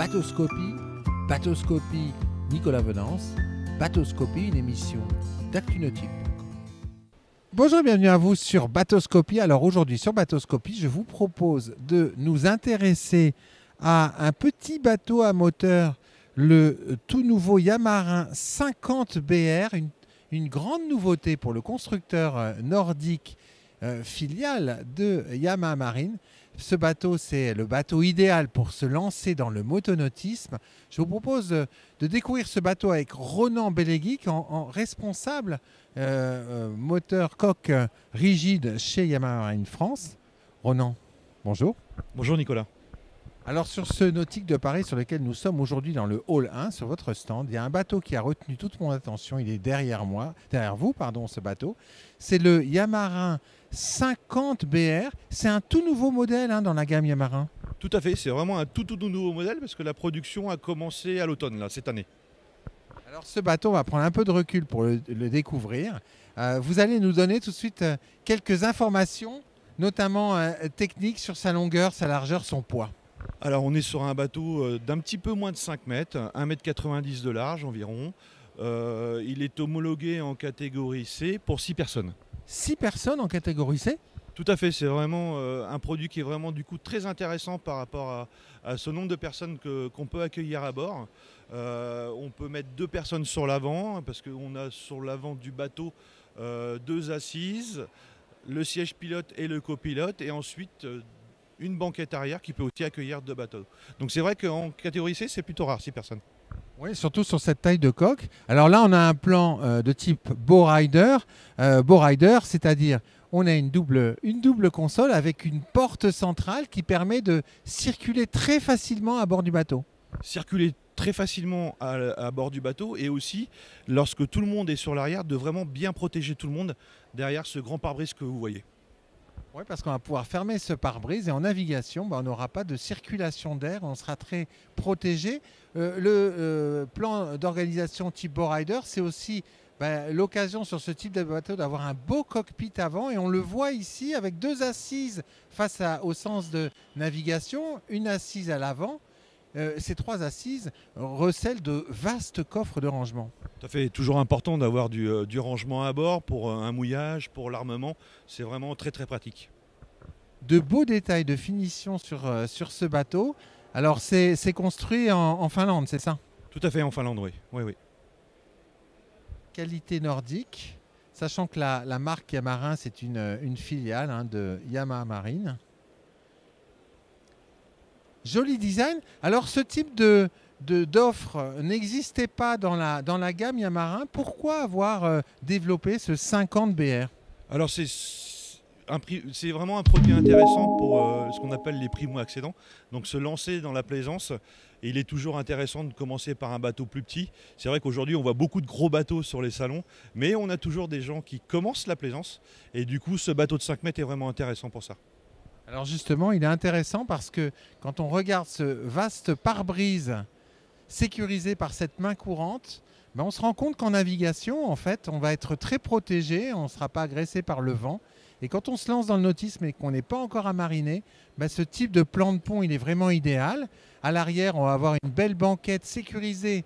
Bateauscopie, Bateauscopie Nicolas Venance, Bateauscopie, une émission d'ActuNautique. Bonjour et bienvenue à vous sur Bateauscopie. Alors aujourd'hui sur Bateauscopie, je vous propose de nous intéresser à un petit bateau à moteur, le tout nouveau Yamarin 50 BR, une grande nouveauté pour le constructeur nordique filiale de Yamaha Marine. Ce bateau, c'est le bateau idéal pour se lancer dans le motonautisme. Je vous propose de découvrir ce bateau avec Ronan Belegic en responsable moteur coque rigide chez Yamaha Marine France. Ronan, bonjour. Bonjour Nicolas. Alors sur ce nautique de Paris sur lequel nous sommes aujourd'hui dans le hall 1, sur votre stand, il y a un bateau qui a retenu toute mon attention. Il est derrière vous, ce bateau. C'est le Yamarin 50 BR. C'est un tout nouveau modèle dans la gamme Yamarin. Tout à fait, c'est vraiment un tout nouveau modèle parce que la production a commencé à l'automne, cette année. Alors ce bateau, on va prendre un peu de recul pour le découvrir. Vous allez nous donner tout de suite quelques informations, notamment techniques sur sa longueur, sa largeur, son poids. Alors on est sur un bateau d'un petit peu moins de 5 mètres, 1,90 m de large environ. Il est homologué en catégorie C pour 6 personnes. 6 personnes en catégorie C ? Tout à fait, c'est vraiment un produit qui est vraiment du coup très intéressant par rapport à ce nombre de personnes qu'on peut accueillir à bord. On peut mettre 2 personnes sur l'avant parce qu'on a sur l'avant du bateau 2 assises, le siège pilote et le copilote et ensuite une banquette arrière qui peut aussi accueillir 2 bateaux. Donc c'est vrai qu'en catégorie C, c'est plutôt rare, 6 personnes. Oui, surtout sur cette taille de coque. Alors là, on a un plan de type Bowrider. Bowrider, c'est-à-dire on a une double console avec une porte centrale qui permet de circuler très facilement à bord du bateau. Circuler très facilement à bord du bateau et aussi, lorsque tout le monde est sur l'arrière, de vraiment bien protéger tout le monde derrière ce grand pare-brise que vous voyez. Oui, parce qu'on va pouvoir fermer ce pare-brise et en navigation, on n'aura pas de circulation d'air, on sera très protégé. Le plan d'organisation type Bowrider, c'est aussi l'occasion sur ce type de bateau d'avoir un beau cockpit avant et on le voit ici avec 2 assises face au sens de navigation, une assise à l'avant. Ces 3 assises recèlent de vastes coffres de rangement. Tout à fait, toujours important d'avoir du rangement à bord pour un mouillage, pour l'armement. C'est vraiment très pratique. De beaux détails de finition sur ce bateau. Alors c'est construit en Finlande, c'est ça? Tout à fait, en Finlande, oui. Qualité nordique, sachant que la marque Yamarin, c'est une filiale de Yamaha Marine. Joli design. Alors ce type d'offre n'existait pas dans la gamme Yamarin. Pourquoi avoir développé ce 50 BR? Alors c'est vraiment un produit intéressant pour ce qu'on appelle les primo-accédants. Donc se lancer dans la plaisance. Et il est toujours intéressant de commencer par un bateau plus petit. C'est vrai qu'aujourd'hui on voit beaucoup de gros bateaux sur les salons. Mais on a toujours des gens qui commencent la plaisance. Et du coup ce bateau de 5 mètres est vraiment intéressant pour ça. Alors justement, il est intéressant parce que quand on regarde ce vaste pare-brise sécurisé par cette main courante, on se rend compte qu'en navigation, en fait, on va être très protégé, on ne sera pas agressé par le vent. Et quand on se lance dans le nautisme et qu'on n'est pas encore à mariner, ce type de plan de pont, il est vraiment idéal. À l'arrière, on va avoir une belle banquette sécurisée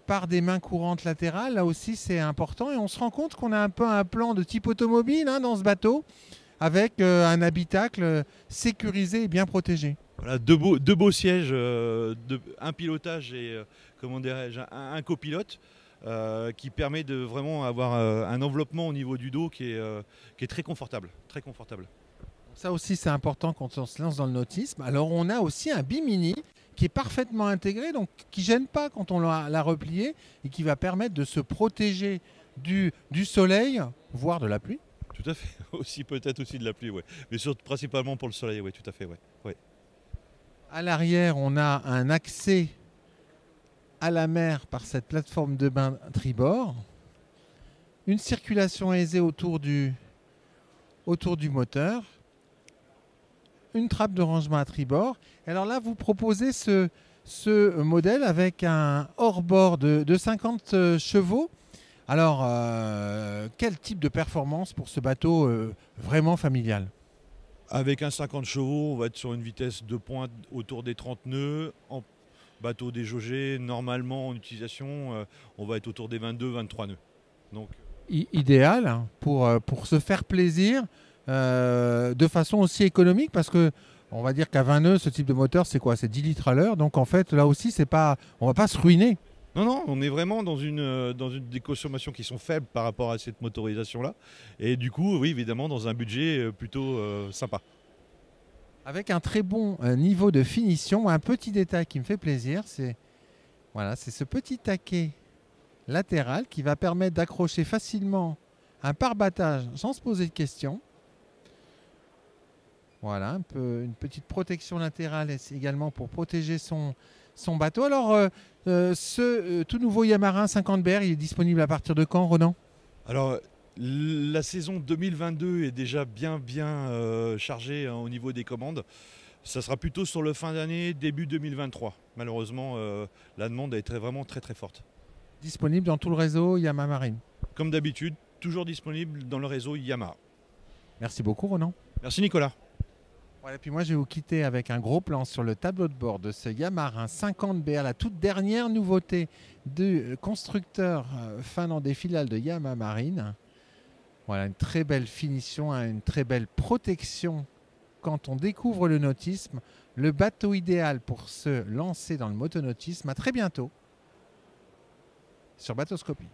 par des mains courantes latérales. Là aussi, c'est important. Et on se rend compte qu'on a un peu un plan de type automobile dans ce bateau, avec un habitacle sécurisé et bien protégé. Voilà, deux beaux sièges, un pilotage et un copilote qui permet de vraiment avoir un enveloppement au niveau du dos qui est très confortable. Très confortable. Ça aussi c'est important quand on se lance dans le nautisme. Alors on a aussi un bimini qui est parfaitement intégré, donc qui ne gêne pas quand on l'a replié et qui va permettre de se protéger du soleil, voire de la pluie. Tout à fait, peut-être aussi de la pluie, ouais. Mais surtout principalement pour le soleil, oui, tout à fait, ouais. À l'arrière, on a un accès à la mer par cette plateforme de bain tribord, une circulation aisée autour du moteur, une trappe de rangement à tribord. Et alors là, vous proposez ce modèle avec un hors-bord de 50 chevaux. Alors, quel type de performance pour ce bateau vraiment familial? Avec un 50 chevaux, on va être sur une vitesse de pointe autour des 30 nœuds. Bateau déjaugé, normalement en utilisation, on va être autour des 22-23 nœuds. Donc, Idéal hein, pour se faire plaisir de façon aussi économique parce que on va dire qu'à 20 nœuds, ce type de moteur, c'est quoi? C'est 10 litres à l'heure. Donc en fait, là aussi, c'est pas, on va pas se ruiner. non, non, on est vraiment dans des consommations qui sont faibles par rapport à cette motorisation-là. Et du coup, oui, évidemment, dans un budget plutôt sympa. Avec un très bon niveau de finition, un petit détail qui me fait plaisir, c'est voilà, c'est ce petit taquet latéral qui va permettre d'accrocher facilement un pare-battage sans se poser de questions. Voilà, une petite protection latérale également pour protéger son bateau. Alors, ce tout nouveau Yamaha 50BR, il est disponible à partir de quand, Ronan? Alors, la saison 2022 est déjà bien chargée hein, au niveau des commandes. Ça sera plutôt sur le fin d'année, début 2023. Malheureusement, la demande a été vraiment très forte. Disponible dans tout le réseau Yamaha Marine. Comme d'habitude, toujours disponible dans le réseau Yamaha. Merci beaucoup, Ronan. Merci Nicolas. Voilà, puis moi je vais vous quitter avec un gros plan sur le tableau de bord de ce Yamaha 50BR, la toute dernière nouveauté du constructeur finlandais filiale de Yamaha Marine. Voilà, une très belle finition, hein, une très belle protection quand on découvre le nautisme. Le bateau idéal pour se lancer dans le motonautisme. À très bientôt sur Bateauscopie.